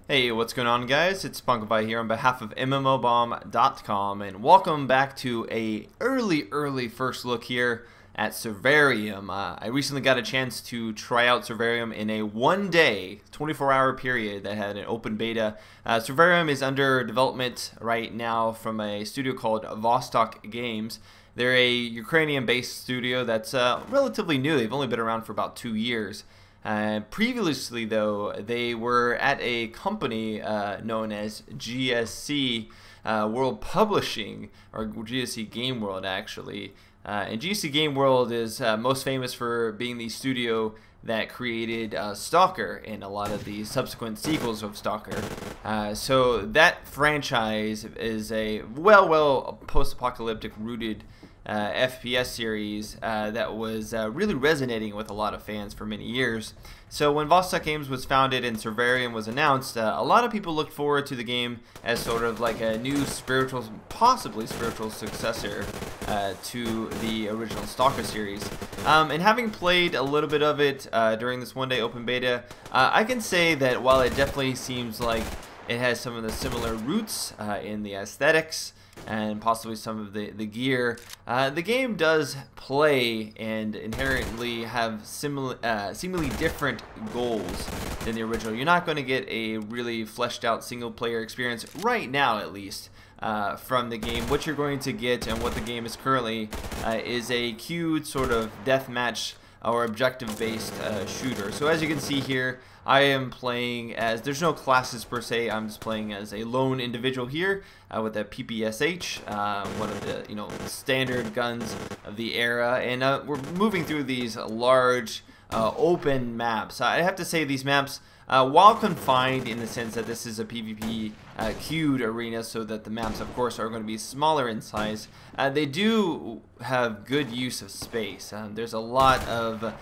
Hey, what's going on, guys? It's Punkify here on behalf of MMOBomb.com, and welcome back to a early first look here at Survarium. I recently got a chance to try out Survarium in a one-day, 24-hour period that had an open beta. Survarium is under development right now from a studio called Vostok Games. They're a Ukrainian-based studio that's relatively new. They've only been around for about 2 years. Previously, though, they were at a company known as GSC World Publishing, or GSC Game World, actually. And GSC Game World is most famous for being the studio that created Stalker and a lot of the subsequent sequels of Stalker. So that franchise is a well post-apocalyptic rooted FPS series that was really resonating with a lot of fans for many years. So when Vostok Games was founded and Survarium was announced, a lot of people looked forward to the game as sort of like a new possibly spiritual successor to the original Stalker series. And having played a little bit of it during this one-day open beta, I can say that while it definitely seems like it has some of the similar roots in the aesthetics and possibly some of the gear, the game does play and inherently have seemingly different goals than the original. You're not going to get a really fleshed out single player experience right now, at least, from the game. What you're going to get and what the game is currently is a queued sort of deathmatch or objective-based shooter. So as you can see here, I am playing as, there's no classes per se, I'm just playing as a lone individual here with a PPSH, one of the standard guns of the era, and we're moving through these large open maps. I have to say these maps, while confined in the sense that this is a PvP queued arena, so that the maps of course are going to be smaller in size, they do have good use of space. There's a lot of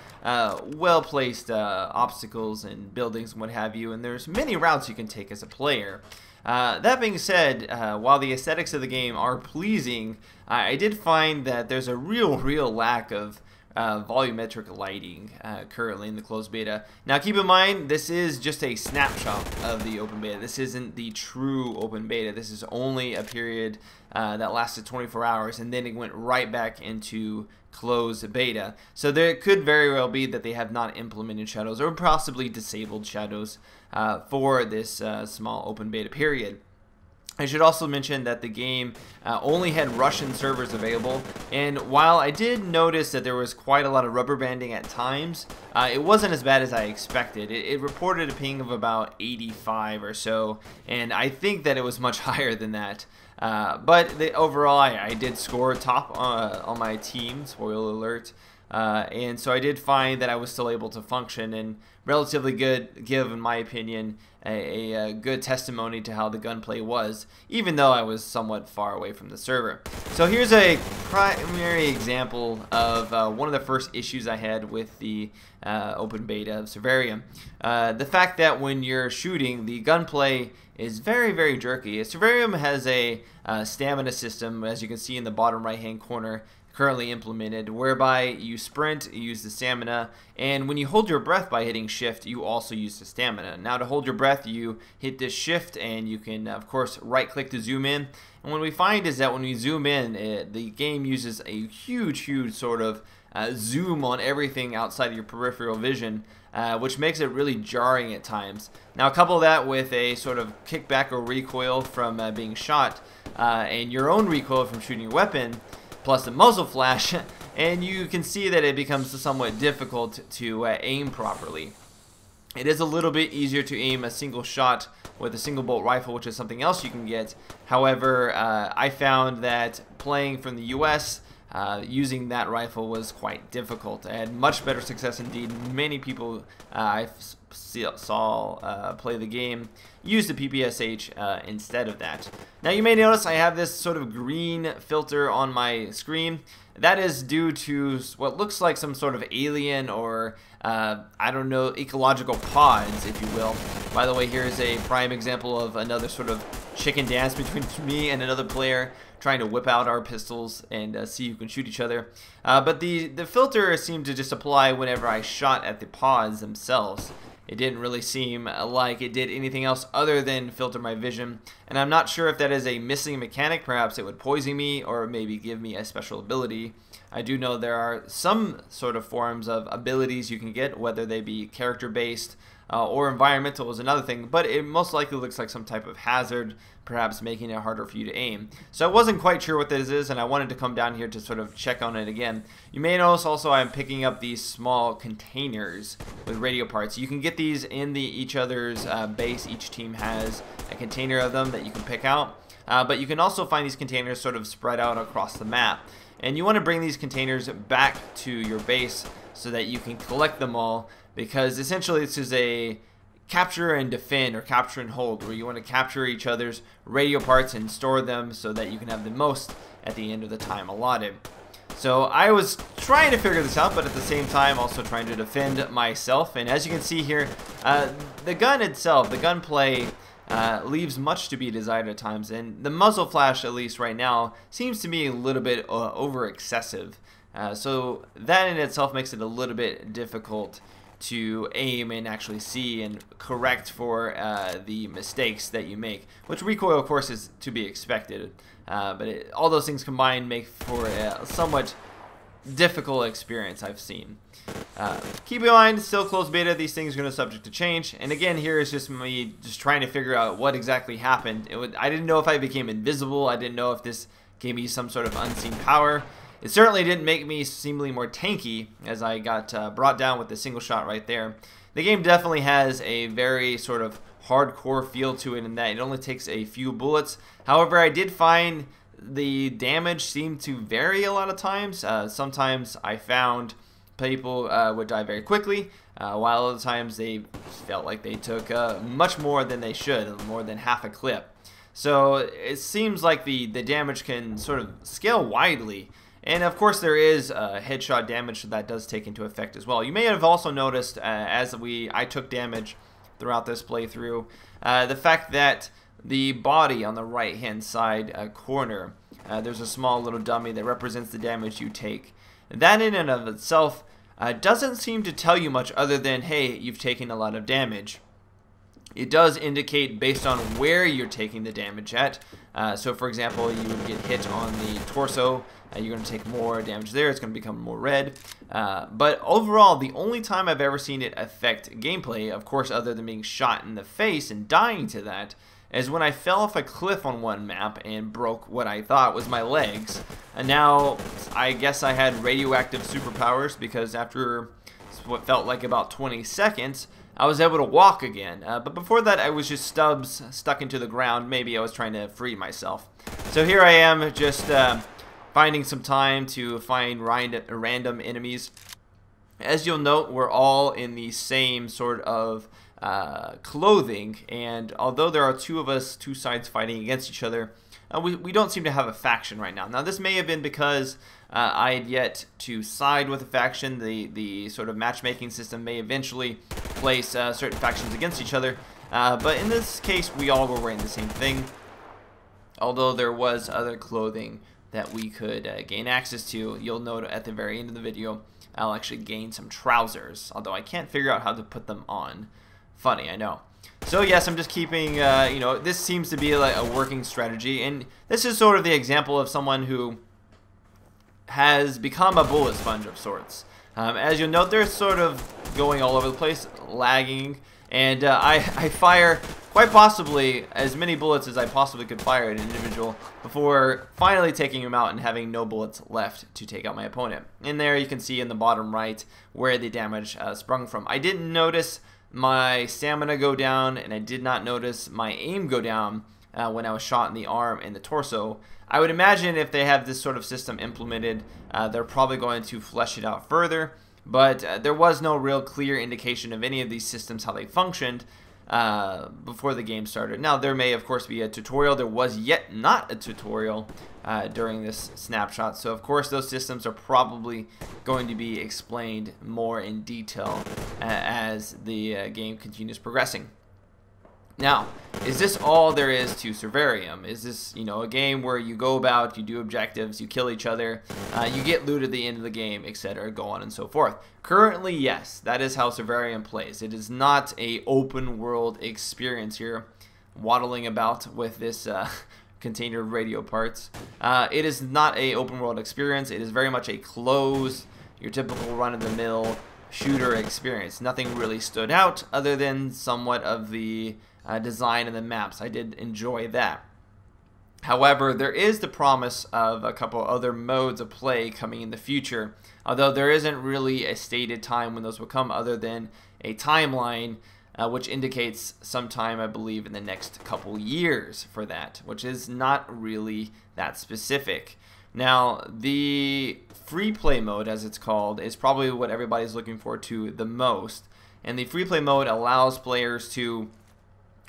well-placed obstacles and buildings and what have you, and there's many routes you can take as a player. That being said, while the aesthetics of the game are pleasing, I did find that there's a real lack of volumetric lighting currently in the closed beta. Now keep in mind, this is just a snapshot of the open beta. This isn't the true open beta. This is only a period that lasted 24 hours, and then it went right back into closed beta. So there could very well be that they have not implemented shadows or possibly disabled shadows for this small open beta period. I should also mention that the game only had Russian servers available, and while I did notice that there was quite a lot of rubber banding at times, it wasn't as bad as I expected. It reported a ping of about 85 or so, and I think that it was much higher than that. But overall, I did score top on my team, spoiler alert. And so I did find that I was still able to function and relatively good, give, in my opinion, a good testimony to how the gunplay was, even though I was somewhat far away from the server. So here's a primary example of one of the first issues I had with the open beta of Survarium. The fact that when you're shooting, the gunplay is very jerky. Survarium has a stamina system, as you can see in the bottom right hand corner, currently implemented, whereby you sprint, you use the stamina, and when you hold your breath by hitting shift, you also use the stamina. Now to hold your breath, you hit this shift, and you can of course right click to zoom in. And what we find is that when we zoom in, the game uses a huge sort of zoom on everything outside of your peripheral vision, which makes it really jarring at times. Now couple that with a sort of kickback or recoil from being shot, and your own recoil from shooting your weapon, plus the muzzle flash, and you can see that it becomes somewhat difficult to aim properly. It is a little bit easier to aim a single shot with a single bolt rifle, which is something else you can get. However, I found that playing from the US, using that rifle was quite difficult. I had much better success indeed. Many people I saw play the game use the PPSH instead of that. Now you may notice I have this sort of green filter on my screen. That is due to what looks like some sort of alien or I don't know, ecological pods, if you will. By the way, here's a prime example of another sort of chicken dance between me and another player trying to whip out our pistols and see who can shoot each other. But the filter seemed to just apply whenever I shot at the pods themselves. It didn't really seem like it did anything else other than filter my vision, and I'm not sure if that is a missing mechanic. Perhaps it would poison me or maybe give me a special ability. I do know there are some sort of forms of abilities you can get, whether they be character based or environmental is another thing, but it most likely looks like some type of hazard, perhaps making it harder for you to aim. So I wasn't quite sure what this is, and I wanted to come down here to sort of check on it again. You may notice also I'm picking up these small containers with radio parts. You can get these in each other's base. Each team has a container of them that you can pick out, but you can also find these containers sort of spread out across the map. And you want to bring these containers back to your base so that you can collect them all, because essentially this is a capture and defend or capture and hold, where you want to capture each other's radio parts and store them so that you can have the most at the end of the time allotted. So I was trying to figure this out, but at the same time also trying to defend myself. And as you can see here, the gun itself, the gunplay, leaves much to be desired at times, and the muzzle flash, at least right now, seems to be a little bit over excessive. So that in itself makes it a little bit difficult to aim and actually see and correct for the mistakes that you make, which recoil of course is to be expected, but all those things combined make for a somewhat difficult experience I've seen. Keep in mind, still closed beta, these things are going to subject to change, and again here is just me just trying to figure out what exactly happened. I didn't know if I became invisible, I didn't know if this gave me some sort of unseen power. It certainly didn't make me seemingly more tanky as I got brought down with the single shot right there. The game definitely has a very sort of hardcore feel to it in that it only takes a few bullets. However, I did find the damage seemed to vary a lot of times. Sometimes I found people would die very quickly, while other times they felt like they took much more than they should, more than half a clip. So it seems like the damage can sort of scale widely. And of course there is headshot damage, so that does take into effect as well. You may have also noticed as I took damage throughout this playthrough, the fact that the body on the right hand side corner, there's a small little dummy that represents the damage you take. That in and of itself doesn't seem to tell you much other than, hey, you've taken a lot of damage. It does indicate based on where you're taking the damage at. So for example, you would get hit on the torso, you're going to take more damage there, it's going to become more red. But overall, the only time I've ever seen it affect gameplay, of course other than being shot in the face and dying to that, is when I fell off a cliff on one map and broke what I thought was my legs. And now, I guess I had radioactive superpowers, because after what felt like about 20 seconds, I was able to walk again. But before that, I was just stubs stuck into the ground. Maybe I was trying to free myself. So here I am, just finding some time to find random enemies. As you'll note, we're all in the same sort of clothing, and although there are two of us, two sides fighting against each other, we don't seem to have a faction right now. Now this may have been because I had yet to side with a faction. The sort of matchmaking system may eventually place certain factions against each other, but in this case we all were wearing the same thing, although there was other clothing that we could gain access to. You'll note at the very end of the video I'll actually gain some trousers, although I can't figure out how to put them on. Funny, I know. So yes, I'm just keeping, you know, this seems to be like a working strategy, and this is sort of the example of someone who has become a bullet sponge of sorts. As you'll note, they're sort of going all over the place, lagging, and I fire quite possibly as many bullets as I possibly could fire at an individual before finally taking him out and having no bullets left to take out my opponent. And there you can see in the bottom right where the damage sprung from. I didn't notice my stamina go down, and I did not notice my aim go down when I was shot in the arm and the torso. I would imagine if they have this sort of system implemented, they're probably going to flesh it out further, but there was no real clear indication of any of these systems, how they functioned, before the game started. Now there may of course be a tutorial. There was yet not a tutorial during this snapshot, so of course those systems are probably going to be explained more in detail as the game continues progressing. Now, is this all there is to Survarium? Is this, you know, a game where you go about, you do objectives, you kill each other, you get loot at the end of the game, etc., go on and so forth? Currently, yes, that is how Survarium plays. It is not a open world experience here, waddling about with this container of radio parts. It is not a open world experience. It is very much a closed, your typical run-of-the-mill shooter experience. Nothing really stood out other than somewhat of the design of the maps. I did enjoy that. However, there is the promise of a couple other modes of play coming in the future, although there isn't really a stated time when those will come other than a timeline which indicates sometime, I believe, in the next couple years for that, which is not really that specific. Now, the free play mode, as it's called, is probably what everybody's looking forward to the most. And the free play mode allows players to,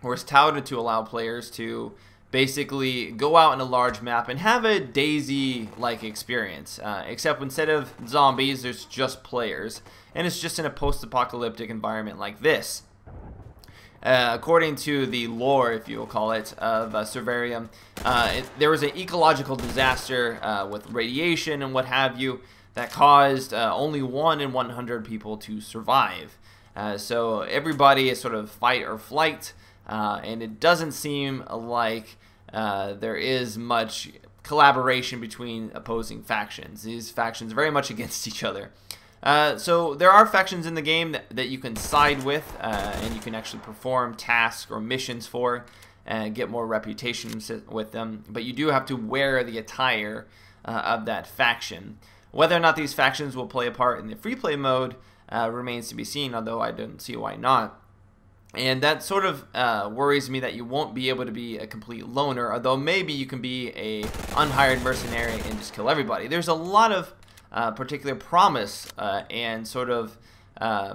or is touted to allow players to, basically go out in a large map and have a Daisy-like experience, except instead of zombies, there's just players, and it's just in a post-apocalyptic environment like this. According to the lore, if you will call it, of Survarium, there was an ecological disaster with radiation and what have you that caused only 1 in 100 people to survive. So everybody is sort of fight or flight, and it doesn't seem like there is much collaboration between opposing factions. These factions are very much against each other. So there are factions in the game that you can side with, and you can actually perform tasks or missions for and get more reputation with them, but you do have to wear the attire of that faction. Whether or not these factions will play a part in the free play mode remains to be seen, although I don't see why not. And that sort of worries me that you won't be able to be a complete loner, although maybe you can be a unhired mercenary and just kill everybody. There's a lot of particular promise and sort of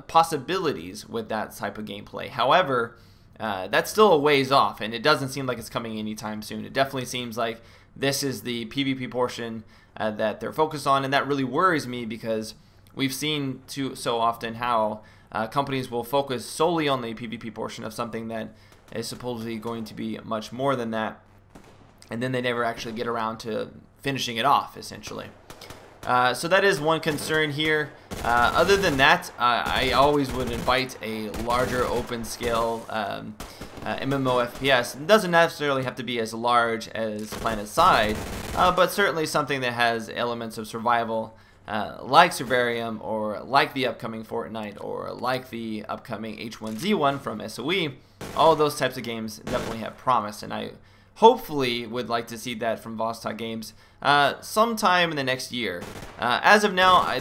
possibilities with that type of gameplay. However, that's still a ways off, and it doesn't seem like it's coming anytime soon. It definitely seems like this is the PvP portion that they're focused on, and that really worries me because we've seen so often how companies will focus solely on the PvP portion of something that is supposedly going to be much more than that, and then they never actually get around to finishing it off, essentially. So that is one concern here. Other than that, I always would invite a larger open scale MMO FPS. It doesn't necessarily have to be as large as PlanetSide, but certainly something that has elements of survival like Survarium, or like the upcoming Fortnite, or like the upcoming H1Z1 from SOE. All those types of games definitely have promise, and I hopefully would like to see that from Vostok Games sometime in the next year. As of now, I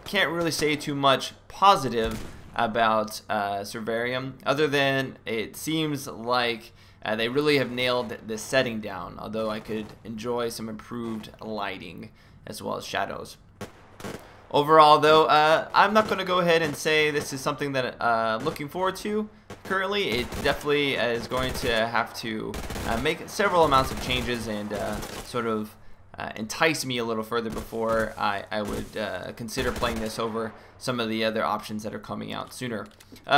can't really say too much positive about Survarium, other than it seems like they really have nailed the setting down, although I could enjoy some improved lighting as well as shadows. Overall, though, I'm not going to go ahead and say this is something that I'm looking forward to currently. It definitely is going to have to make several amounts of changes and sort of entice me a little further before I would consider playing this over some of the other options that are coming out sooner.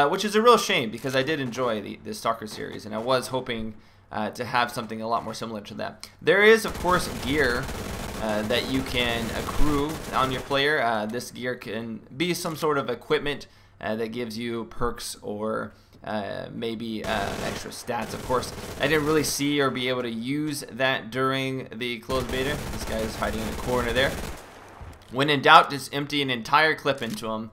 Which is a real shame, because I did enjoy the Stalker series, and I was hoping to have something a lot more similar to that. There is, of course, gear that you can accrue on your player. This gear can be some sort of equipment that gives you perks or maybe extra stats. Of course, I didn't really see or be able to use that during the closed beta. This guy is hiding in the corner there. When in doubt, just empty an entire clip into him.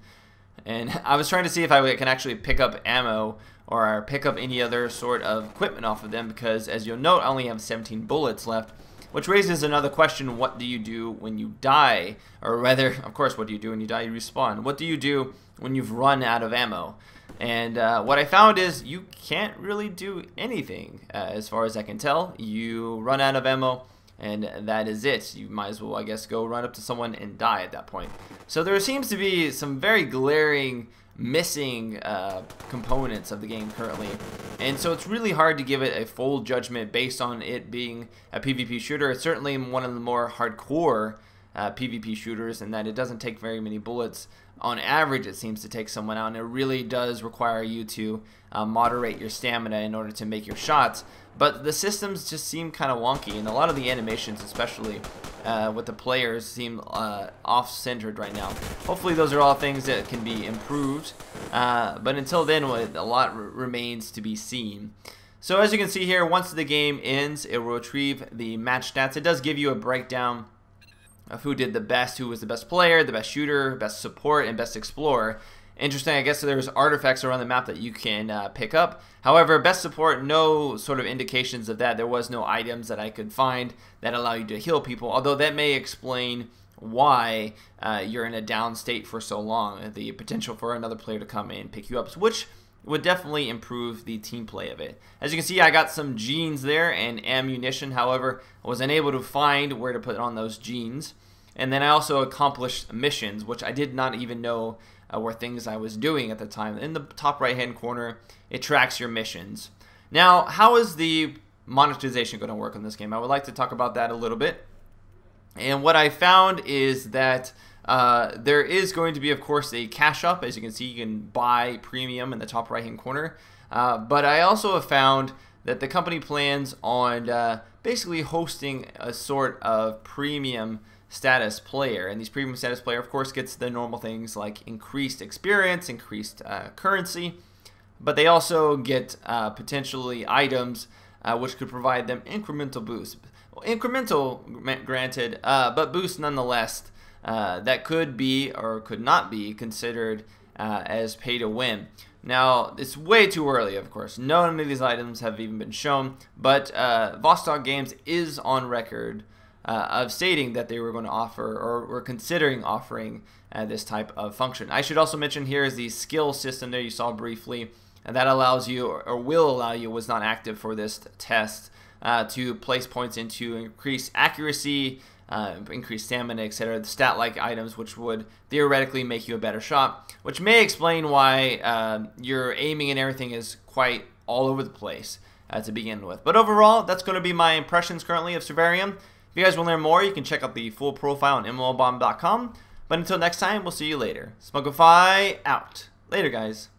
And I was trying to see if I can actually pick up ammo or pick up any other sort of equipment off of them, because as you'll note, I only have 17 bullets left. Which raises another question: what do you do when you die? Or rather, of course, what do you do when you die? You respawn. What do you do when you've run out of ammo? And what I found is you can't really do anything, as far as I can tell. You run out of ammo, and that is it. You might as well, I guess, go run up to someone and die at that point. So there seems to be some very glaring missing components of the game currently, and so it's really hard to give it a full judgment based on it being a PvP shooter. It's certainly one of the more hardcore PvP shooters, in that it doesn't take very many bullets, on average it seems to take someone out, and it really does require you to moderate your stamina in order to make your shots. But the systems just seem kind of wonky, and a lot of the animations, especially with the players, seem off-centered right now. Hopefully those are all things that can be improved, but until then a lot remains to be seen. So as you can see here, once the game ends, it will retrieve the match stats. It does give you a breakdown of who did the best, who was the best player, the best shooter, best support, and best explorer. Interesting, I guess there's artifacts around the map that you can pick up. However, best support, no sort of indications of that. There was no items that I could find that allow you to heal people, although that may explain why you're in a down state for so long. The potential for another player to come in and pick you up, which would definitely improve the team play of it. As you can see, I got some jeans there and ammunition. However, I was unable to find where to put on those jeans. And then I also accomplished missions, which I did not even know were things I was doing at the time. In the top right hand corner, it tracks your missions. Now, how is the monetization going to work in this game? I would like to talk about that a little bit. And what I found is that there is going to be, of course, a cash up. As you can see, you can buy premium in the top right hand corner. But I also have found that the company plans on basically hosting a sort of premium status player, and these premium status player, of course, gets the normal things like increased experience, increased currency, but they also get potentially items which could provide them incremental boosts. Incremental, granted, but boosts nonetheless that could be or could not be considered as pay to win. Now, it's way too early, of course. None of these items have even been shown, but Vostok Games is on record of stating that they were going to offer, or were considering offering, this type of function. I should also mention here is the skill system there you saw briefly, and that allows you, or will allow you, was not active for this test, to place points into increased accuracy, increased stamina, etc. The stat-like items, which would theoretically make you a better shot, which may explain why your aiming and everything is quite all over the place to begin with. But overall, that's going to be my impressions currently of Survarium. If you guys want to learn more, you can check out the full profile on MMOBomb.com. But until next time, we'll see you later. Smugify out. Later, guys.